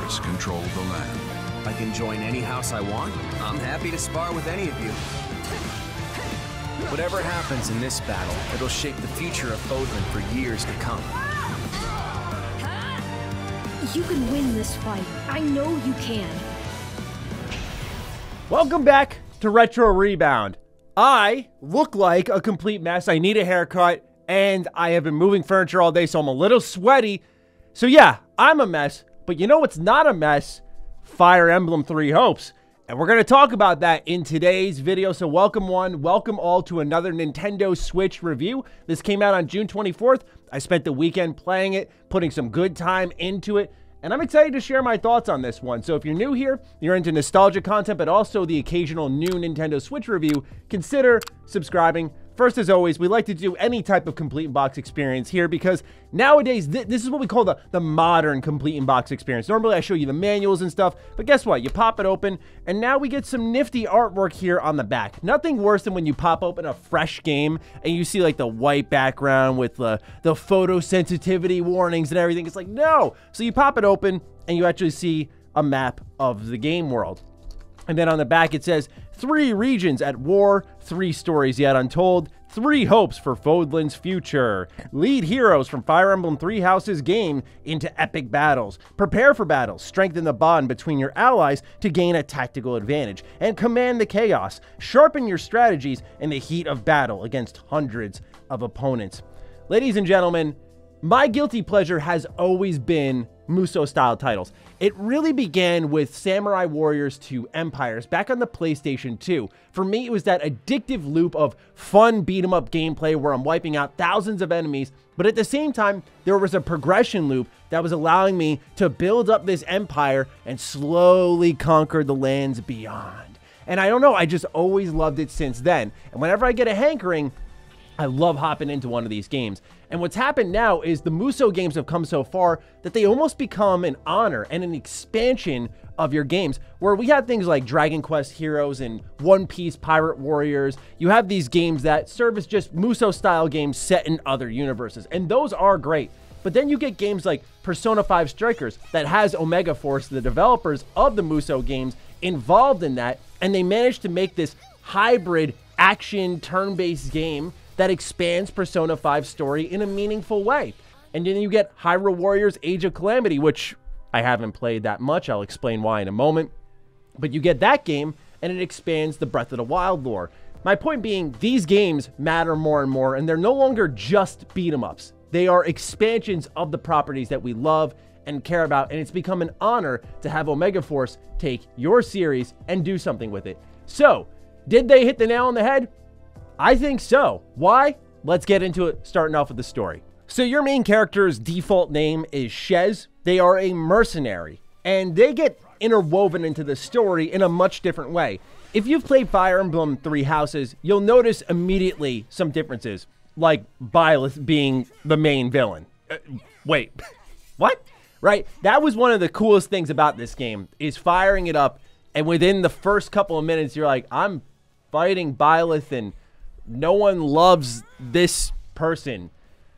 warriors control the land. I can join any house I want. I'm happy to spar with any of you. Whatever happens in this battle, it'll shape the future of Bodland for years to come. You can win this fight. I know you can. Welcome back to Retro Rebound. I look like a complete mess. I need a haircut, and I have been moving furniture all day, so I'm a little sweaty. So yeah, I'm a mess, but you know what's not a mess? Fire Emblem 3 Hopes. And we're going to talk about that in today's video. So welcome all to another Nintendo Switch review. This came out on June 24th. I spent the weekend playing it, putting some good time into it, and I'm excited to share my thoughts on this one. So if you're new here, you're into nostalgia content, but also the occasional new Nintendo Switch review, consider subscribing. First, as always, we like to do any type of complete in-box experience here because nowadays, this is what we call the modern complete in-box experience. Normally, I show you the manuals and stuff, but guess what? You pop it open, and now we get some nifty artwork here on the back. Nothing worse than when you pop open a fresh game and you see like the white background with the photosensitivity warnings and everything. It's like, no! So you pop it open, and you actually see a map of the game world. And then on the back, it says, 3 regions at war, 3 stories yet untold, 3 hopes for Bodland's future. Lead heroes from Fire Emblem 3 Houses game into epic battles. Prepare for battles, strengthen the bond between your allies to gain a tactical advantage, and command the chaos. Sharpen your strategies in the heat of battle against hundreds of opponents. Ladies and gentlemen, my guilty pleasure has always been Musou-style titles. It really began with Samurai Warriors 2 Empires back on the PlayStation 2. For me, it was that addictive loop of fun beat-em-up gameplay where I'm wiping out thousands of enemies, but at the same time, there was a progression loop that was allowing me to build up this empire and slowly conquer the lands beyond. And I don't know, I just always loved it since then. And whenever I get a hankering, I love hopping into one of these games. And what's happened now is the Musou games have come so far that they almost become an honor and an expansion of your games, where we have things like Dragon Quest Heroes and One Piece Pirate Warriors. You have these games that serve as just Musou-style games set in other universes, and those are great. But then you get games like Persona 5 Strikers that has Omega Force, the developers of the Musou games, involved in that, and they managed to make this hybrid action turn-based game that expands Persona 5 story in a meaningful way. And then you get Hyrule Warriors Age of Calamity, which I haven't played that much. I'll explain why in a moment. But you get that game, and it expands the Breath of the Wild lore. My point being, these games matter more and more, and they're no longer just beat-em-ups. They are expansions of the properties that we love and care about, and it's become an honor to have Omega Force take your series and do something with it. So, did they hit the nail on the head? I think so. Why? Let's get into it, starting off with the story. So your main character's default name is Shez. They are a mercenary, and they get interwoven into the story in a much different way. If you've played Fire Emblem 3 Houses, you'll notice immediately some differences, like Byleth being the main villain. Wait, what? Right? That was one of the coolest things about this game, is firing it up, and within the first couple of minutes, you're like, I'm fighting Byleth, and no one loves this person.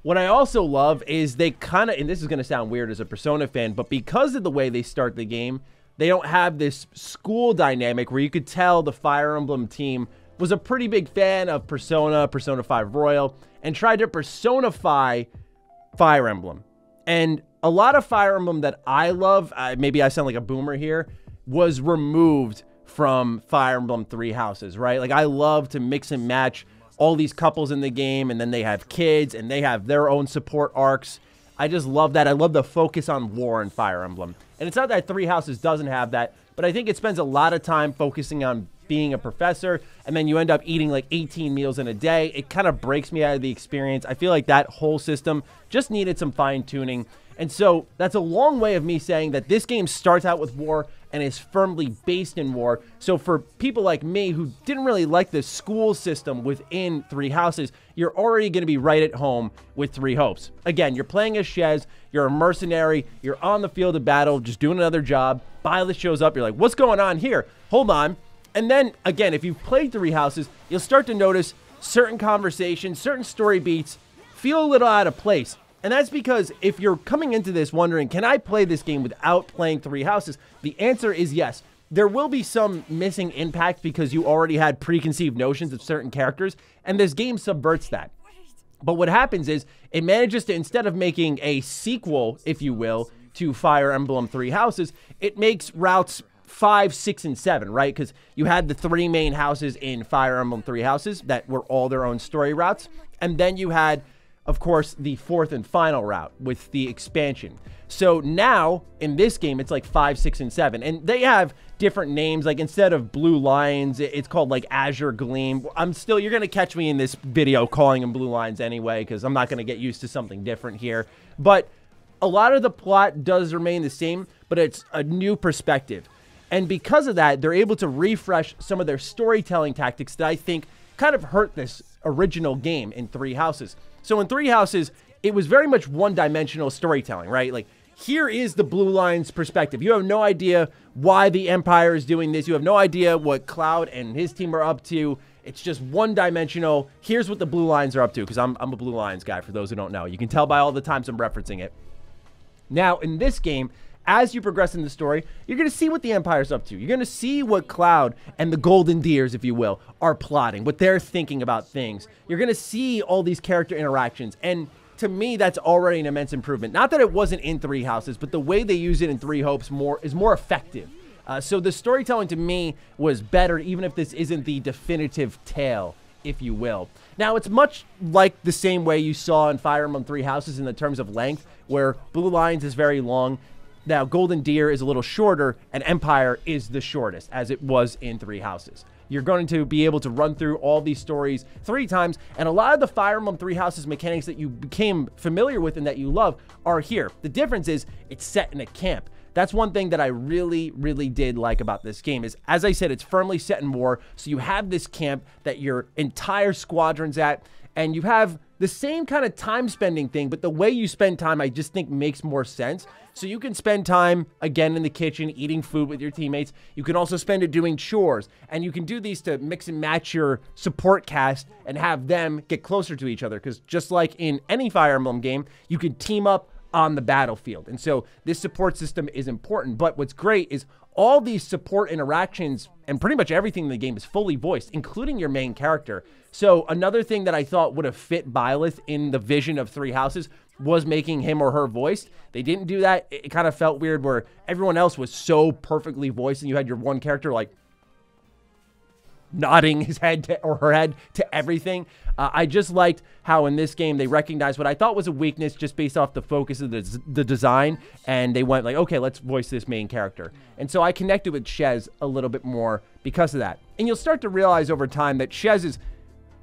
What I also love is they kind of, and this is going to sound weird as a Persona fan, but because of the way they start the game, they don't have this school dynamic where you could tell the Fire Emblem team was a pretty big fan of Persona 5 Royal, and tried to personify Fire Emblem. And a lot of Fire Emblem that I love, maybe I sound like a boomer here, was removed from Fire Emblem 3 Houses, right? Like, I love to mix and match all these couples in the game, and then they have kids, and they have their own support arcs. I just love that. I love the focus on war in Fire Emblem. And it's not that 3 Houses doesn't have that, but I think it spends a lot of time focusing on being a professor, and then you end up eating like 18 meals in a day. It kind of breaks me out of the experience. I feel like that whole system just needed some fine-tuning. And so that's a long way of me saying that this game starts out with war and is firmly based in war. So for people like me who didn't really like the school system within 3 Houses, you're already going to be right at home with 3 Hopes. Again, you're playing as Shez, you're a mercenary, you're on the field of battle, just doing another job. Byleth shows up, you're like, what's going on here? Hold on. And then, again, if you've played 3 Houses, you'll start to notice certain conversations, certain story beats feel a little out of place. And that's because if you're coming into this wondering, can I play this game without playing Three Houses? The answer is yes. There will be some missing impact because you already had preconceived notions of certain characters, and this game subverts that. But what happens is it manages to, instead of making a sequel, if you will, to Fire Emblem Three Houses, it makes routes 5, 6, and 7, right? Because you had the 3 main houses in Fire Emblem Three Houses that were all their own story routes. And then you had, of course, the 4th and final route with the expansion. So now, in this game, it's like 5, 6, and 7. And they have different names. Like, instead of Blue Lions, it's called, like, Azure Gleam. You're going to catch me in this video calling them Blue Lions anyway, because I'm not going to get used to something different here. But a lot of the plot does remain the same, but it's a new perspective. And because of that, they're able to refresh some of their storytelling tactics that I think kind of hurt this original game in Three Houses. So in Three Houses, it was very much one-dimensional storytelling, right? Like, here is the Blue Lions perspective. You have no idea why the Empire is doing this. You have no idea what Cloud and his team are up to. It's just one-dimensional. Here's what the Blue Lions are up to, because I'm a Blue Lions guy, for those who don't know. You can tell by all the times I'm referencing it. Now, in this game, as you progress in the story, you're going to see what the Empire's up to. You're going to see what Cloud and the Golden Deers, if you will, are plotting, what they're thinking about things. You're going to see all these character interactions, and to me, that's already an immense improvement. Not that it wasn't in Three Houses, but the way they use it in Three Hopes is more effective. So the storytelling to me was better, even if this isn't the definitive tale, if you will. Now, it's much like the same way you saw in Fire Emblem Three Houses in the terms of length, where Blue Lions is very long. Now, Golden Deer is a little shorter, and Empire is the shortest, as it was in Three Houses. You're going to be able to run through all these stories 3 times, and a lot of the Fire Emblem Three Houses mechanics that you became familiar with and that you love are here. The difference is it's set in a camp. That's one thing that I really, really did like about this game is, as I said, it's firmly set in war, so you have this camp that your entire squadron's at, and you have the same kind of time spending thing, but the way you spend time, I just think makes more sense. So you can spend time, again, in the kitchen, eating food with your teammates. You can also spend it doing chores, and you can do these to mix and match your support cast and have them get closer to each other, because just like in any Fire Emblem game, you can team up on the battlefield. And so this support system is important, but what's great is all these support interactions and pretty much everything in the game is fully voiced, including your main character. So another thing that I thought would have fit Byleth in the vision of Three Houses was making him or her voiced. They didn't do that. It kind of felt weird where everyone else was so perfectly voiced and you had your one character like nodding his head or her head to everything. I just liked how in this game they recognized what I thought was a weakness just based off the focus of the design, and they went like, okay, let's voice this main character. And so I connected with Shez a little bit more because of that. And you'll start to realize over time that Shez is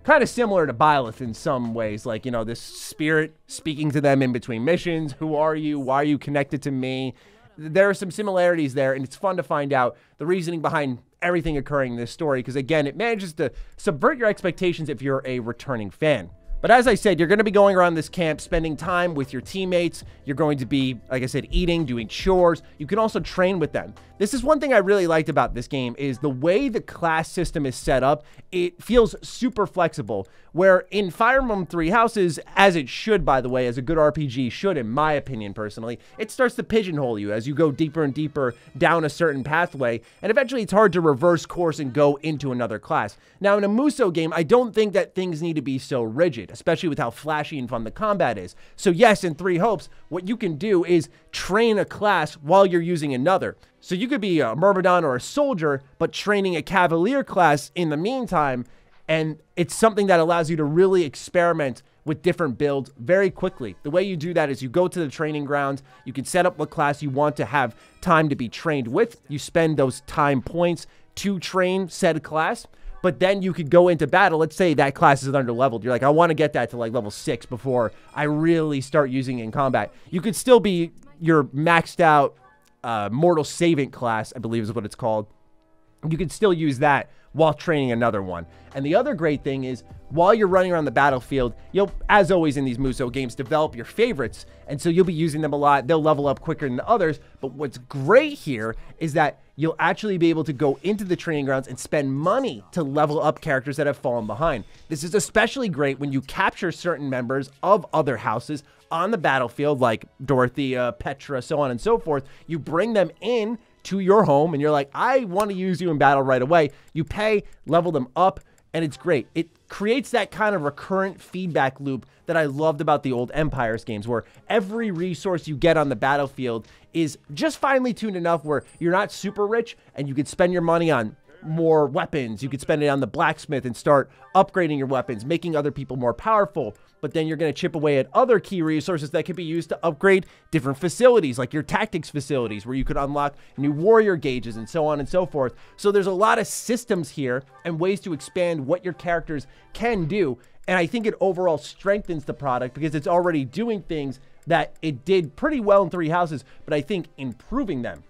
kind of similar to Byleth in some ways, like, you know, this spirit speaking to them in between missions. Who are you? Why are you connected to me? There are some similarities there, and it's fun to find out the reasoning behind everything occurring in this story, because again, it manages to subvert your expectations if you're a returning fan. But as I said, you're going to be going around this camp, spending time with your teammates. You're going to be, like I said, eating, doing chores. You can also train with them. This is one thing I really liked about this game is the way the class system is set up. It feels super flexible, where in Fire Emblem Three Houses, as it should, by the way, as a good RPG should, in my opinion personally, it starts to pigeonhole you as you go deeper and deeper down a certain pathway, and eventually it's hard to reverse course and go into another class. Now, in a Musou game, I don't think that things need to be so rigid, especially with how flashy and fun the combat is. So yes, in Three Hopes, what you can do is train a class while you're using another. So you could be a Myrmidon or a soldier, but training a Cavalier class in the meantime, and it's something that allows you to really experiment with different builds very quickly. The way you do that is you go to the training grounds, you can set up what class you want to have time to be trained with, you spend those time points to train said class, but then you could go into battle. Let's say that class is under-leveled. You're like, I want to get that to like level 6 before I really start using it in combat. You could still be your maxed out Mortal Savant class, I believe is what it's called. You can still use that while training another one. And the other great thing is, while you're running around the battlefield, you'll, as always in these Musou games, develop your favorites. And so you'll be using them a lot. They'll level up quicker than others. But what's great here is that you'll actually be able to go into the training grounds and spend money to level up characters that have fallen behind. This is especially great when you capture certain members of other houses on the battlefield, like Dorothea, Petra, so on and so forth. You bring them in to your home and you're like, I want to use you in battle right away. You pay, level them up, and it's great. It creates that kind of recurrent feedback loop that I loved about the old Empires games, where every resource you get on the battlefield is just finely tuned enough where you're not super rich and you could spend your money on more weapons. You could spend it on the blacksmith and start upgrading your weapons, making other people more powerful. But then you're going to chip away at other key resources that could be used to upgrade different facilities, like your tactics facilities, where you could unlock new warrior gauges and so on and so forth. So there's a lot of systems here and ways to expand what your characters can do. And I think it overall strengthens the product because it's already doing things that it did pretty well in Three Houses, but I think improving them.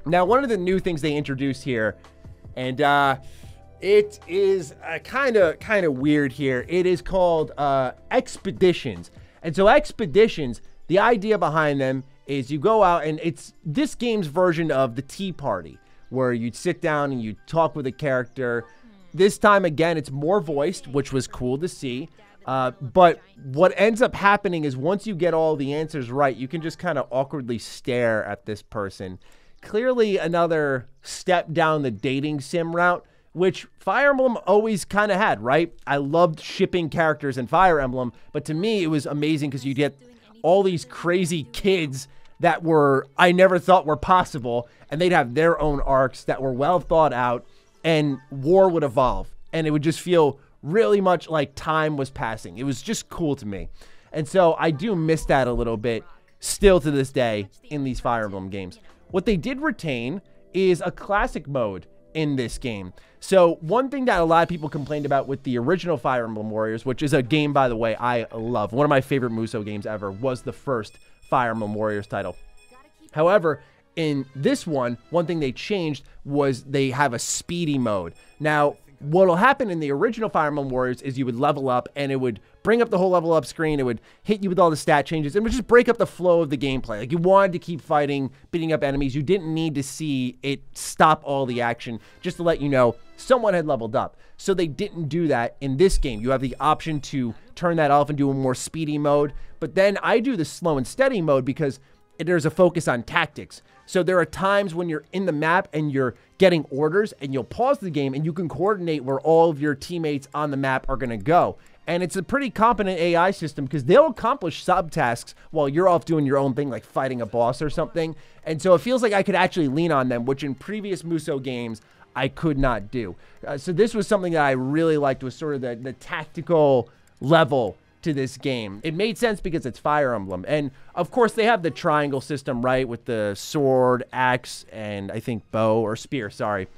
Now, one of the new things they introduced here, and it is kind of weird here. It is called expeditions. And so expeditions, the idea behind them is you go out and it's this game's version of the Tea Party, where you'd sit down and you talk with a character. This time, again, it's more voiced, which was cool to see. But what ends up happening is once you get all the answers right, you can just kind of awkwardly stare at this person. Clearly another step down the dating sim route, which Fire Emblem always kind of had, right? I loved shipping characters in Fire Emblem, but to me, it was amazing because you get all these crazy kids that I never thought were possible, and they'd have their own arcs that were well thought out, and war would evolve, and it would just feel really much like time was passing. It was just cool to me. And so I do miss that a little bit still to this day in these Fire Emblem games. What they did retain is a classic mode in this game. So one thing that a lot of people complained about with the original Fire Emblem Warriors, which is a game, by the way, I love. One of my favorite Musou games ever was the first Fire Emblem Warriors title. However, in this one thing they changed was they have a speedy mode. Now, what will happen in the original Fire Emblem Warriors is you would level up and it would bring up the whole level up screen. It would hit you with all the stat changes and would just break up the flow of the gameplay. Like you wanted to keep fighting, beating up enemies. You didn't need to see it stop all the action just to let you know someone had leveled up. So they didn't do that in this game. You have the option to turn that off and do a more speedy mode. But then I do the slow and steady mode because there's a focus on tactics. So there are times when you're in the map and you're getting orders and you'll pause the game and you can coordinate where all of your teammates on the map are going to go. And it's a pretty competent AI system because they'll accomplish subtasks while you're off doing your own thing, like fighting a boss or something. And so it feels like I could actually lean on them, which in previous Musou games, I could not do. So this was something that I really liked, was sort of the tactical level to this game. It made sense because it's Fire Emblem. And of course they have the triangle system, right? With the sword, axe, and I think bow or spear, sorry,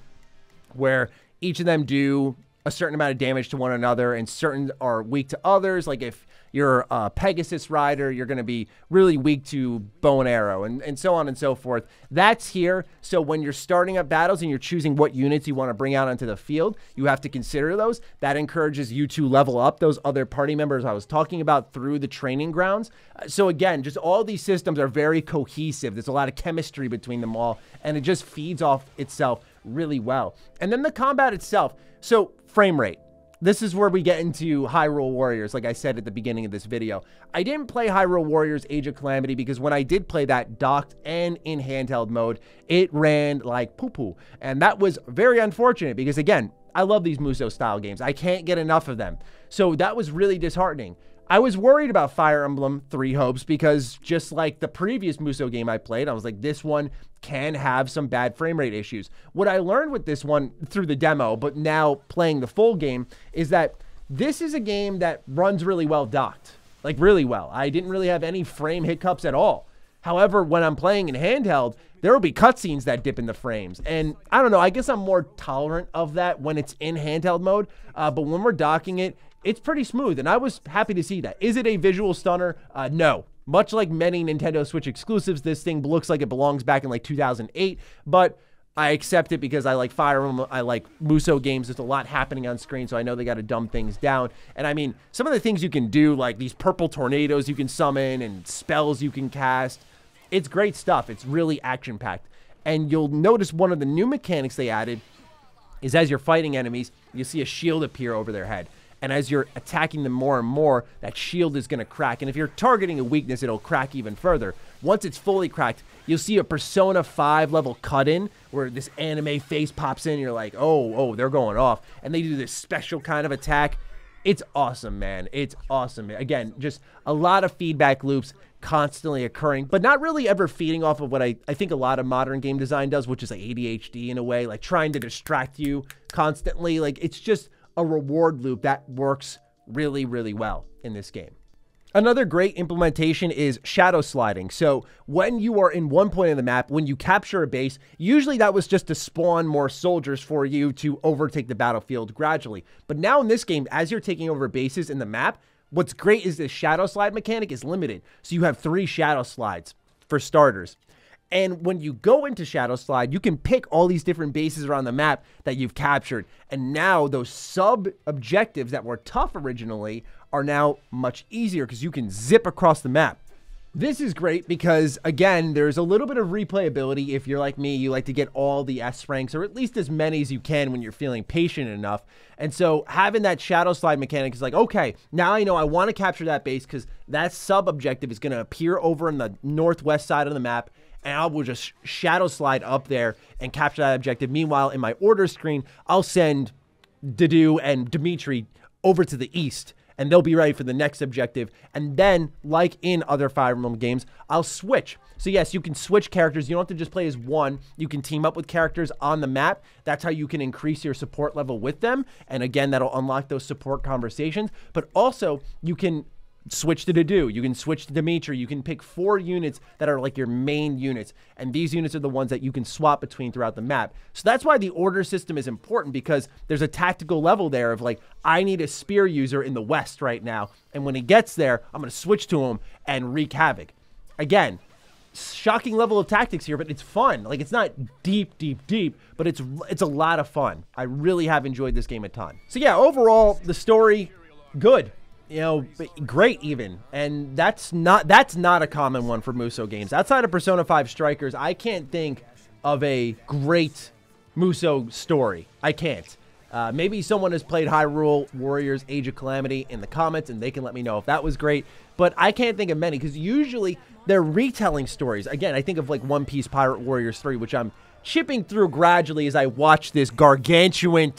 where each of them do a certain amount of damage to one another and certain are weak to others. Like if you're a Pegasus rider, you're going to be really weak to bow and arrow and so on and so forth. That's here. So when you're starting up battles and you're choosing what units you want to bring out onto the field, you have to consider those. That encourages you to level up those other party members I was talking about through the training grounds. So again, just all these systems are very cohesive. There's a lot of chemistry between them all, and it just feeds off itself really well. And then the combat itself. So frame rate. This is where we get into Hyrule Warriors, like I said at the beginning of this video. I didn't play Hyrule Warriors Age of Calamity because when I did play that docked and in handheld mode, it ran like poo-poo. And that was very unfortunate because, again, I love these Musou-style games. I can't get enough of them. So that was really disheartening. I was worried about Fire Emblem Three Hopes because just like the previous Musou game I played, I was like, this one can have some bad frame rate issues. What I learned with this one through the demo, but now playing the full game, is that this is a game that runs really well docked. Like really well. I didn't really have any frame hiccups at all. However, when I'm playing in handheld, there will be cutscenes that dip in the frames. And I don't know, I guess I'm more tolerant of that when it's in handheld mode. But when we're docking it, it's pretty smooth, and I was happy to see that. Is it a visual stunner? No. Much like many Nintendo Switch exclusives, this thing looks like it belongs back in like 2008, but I accept it because I like Fire Emblem, I like Musou games. There's a lot happening on screen, so I know they got to dumb things down. And I mean, some of the things you can do, like these purple tornadoes you can summon and spells you can cast, it's great stuff. It's really action-packed. And you'll notice one of the new mechanics they added is as you're fighting enemies, you see a shield appear over their head. And as you're attacking them more and more, that shield is going to crack. And if you're targeting a weakness, it'll crack even further. Once it's fully cracked, you'll see a Persona 5 level cut-in where this anime face pops in. And you're like, oh, they're going off. And they do this special kind of attack. It's awesome, man. It's awesome. Again, just a lot of feedback loops constantly occurring, but not really ever feeding off of what I think a lot of modern game design does, which is like ADHD in a way, like trying to distract you constantly. Like, it's just a reward loop that works really, really well in this game. Another great implementation is shadow sliding. So when you are in one point of the map, when you capture a base, usually that was just to spawn more soldiers for you to overtake the battlefield gradually. But now in this game, as you're taking over bases in the map, what's great is the shadow slide mechanic is limited. So you have 3 shadow slides for starters. And when you go into shadow slide, you can pick all these different bases around the map that you've captured. And now those sub objectives that were tough originally are now much easier because you can zip across the map. This is great because, again, there's a little bit of replayability. If you're like me, you like to get all the S ranks, or at least as many as you can when you're feeling patient enough. And so having that shadow slide mechanic is like, okay, now I know I want to capture that base because that sub objective is going to appear over in the northwest side of the map, and I will just shadow slide up there and capture that objective. Meanwhile, in my order screen, I'll send Dedu and Dimitri over to the east, and they'll be ready for the next objective. And then, like in other Fire Emblem games, I'll switch. So yes, you can switch characters. You don't have to just play as one. You can team up with characters on the map. That's how you can increase your support level with them. And again, that'll unlock those support conversations. But also, you can switch to Dedu, you can switch to Dimitri, you can pick 4 units that are like your main units, and these units are the ones that you can swap between throughout the map. So that's why the order system is important, because there's a tactical level there of like, I need a spear user in the west right now, and when he gets there, I'm going to switch to him and wreak havoc. Again, shocking level of tactics here, but it's fun. Like, it's not deep, but it's a lot of fun. I really have enjoyed this game a ton. So yeah, overall, the story, good. You know, great even. And that's not a common one for Muso games. Outside of Persona 5 Strikers, I can't think of a great Muso story. I can't. Maybe someone has played Hyrule Warriors Age of Calamity in the comments, and they can let me know if that was great. But I can't think of many, because usually they're retelling stories. Again, I think of like One Piece Pirate Warriors 3, which I'm chipping through gradually as I watch this gargantuan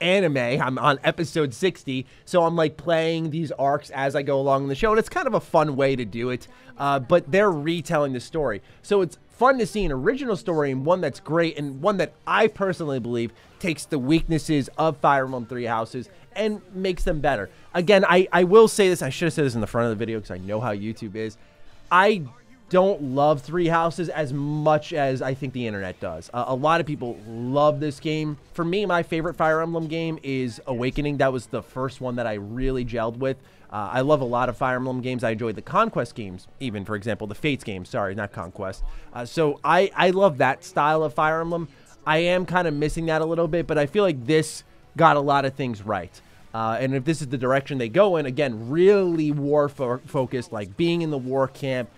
anime. I'm on episode 60, so I'm like playing these arcs as I go along in the show, and it's kind of a fun way to do it, but they're retelling the story. So it's fun to see an original story, and one that's great, and one that I personally believe takes the weaknesses of Fire Emblem Three Houses and makes them better. Again, I will say this, I should have said this in the front of the video because I know how YouTube is. I don't love Three Houses as much as I think the internet does. A lot of people love this game. For me, my favorite Fire Emblem game is Awakening. That was the first one that I really gelled with. I love a lot of Fire Emblem games. I enjoyed the Conquest games, even, for example, the Fates games. Sorry, not Conquest. So I love that style of Fire Emblem. I am kind of missing that a little bit, but I feel like this got a lot of things right. And if this is the direction they go in, again, really war-focused, like being in the war camp,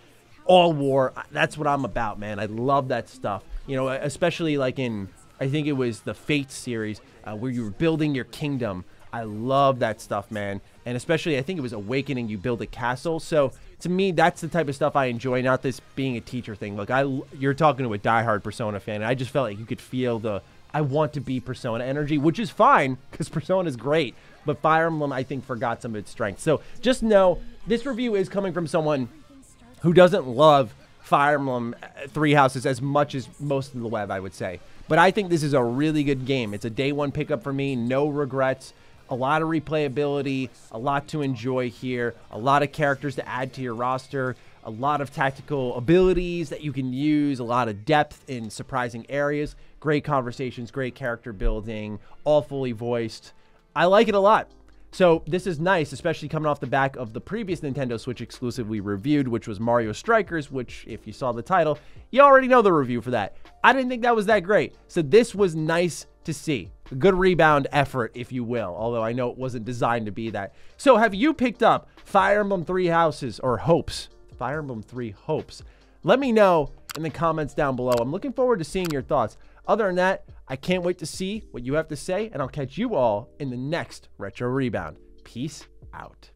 all war, that's what I'm about, man. I love that stuff. You know, especially like in, I think it was the Fates series, where you were building your kingdom. I love that stuff, man. And especially, I think it was Awakening, you build a castle. So to me, that's the type of stuff I enjoy, not this being a teacher thing. Like, you're talking to a diehard Persona fan, and I just felt like you could feel the, I want to be Persona energy, which is fine, because Persona is great. But Fire Emblem, I think, forgot some of its strengths. So just know, this review is coming from someone who doesn't love Fire Emblem Three Houses as much as most of the web, I would say. But I think this is a really good game. It's a day one pickup for me, no regrets, a lot of replayability, a lot to enjoy here, a lot of characters to add to your roster, a lot of tactical abilities that you can use, a lot of depth in surprising areas, great conversations, great character building, all fully voiced. I like it a lot. So this is nice, especially coming off the back of the previous Nintendo Switch exclusive we reviewed, which was Mario Strikers, which, if you saw the title, you already know the review for that. I didn't think that was that great. So this was nice to see. A good rebound effort, if you will, although I know it wasn't designed to be that. So have you picked up Fire Emblem Three Houses, or Hopes? Fire Emblem 3 Hopes. Let me know in the comments down below. I'm looking forward to seeing your thoughts. Other than that, I can't wait to see what you have to say, and I'll catch you all in the next Retro Rebound. Peace out.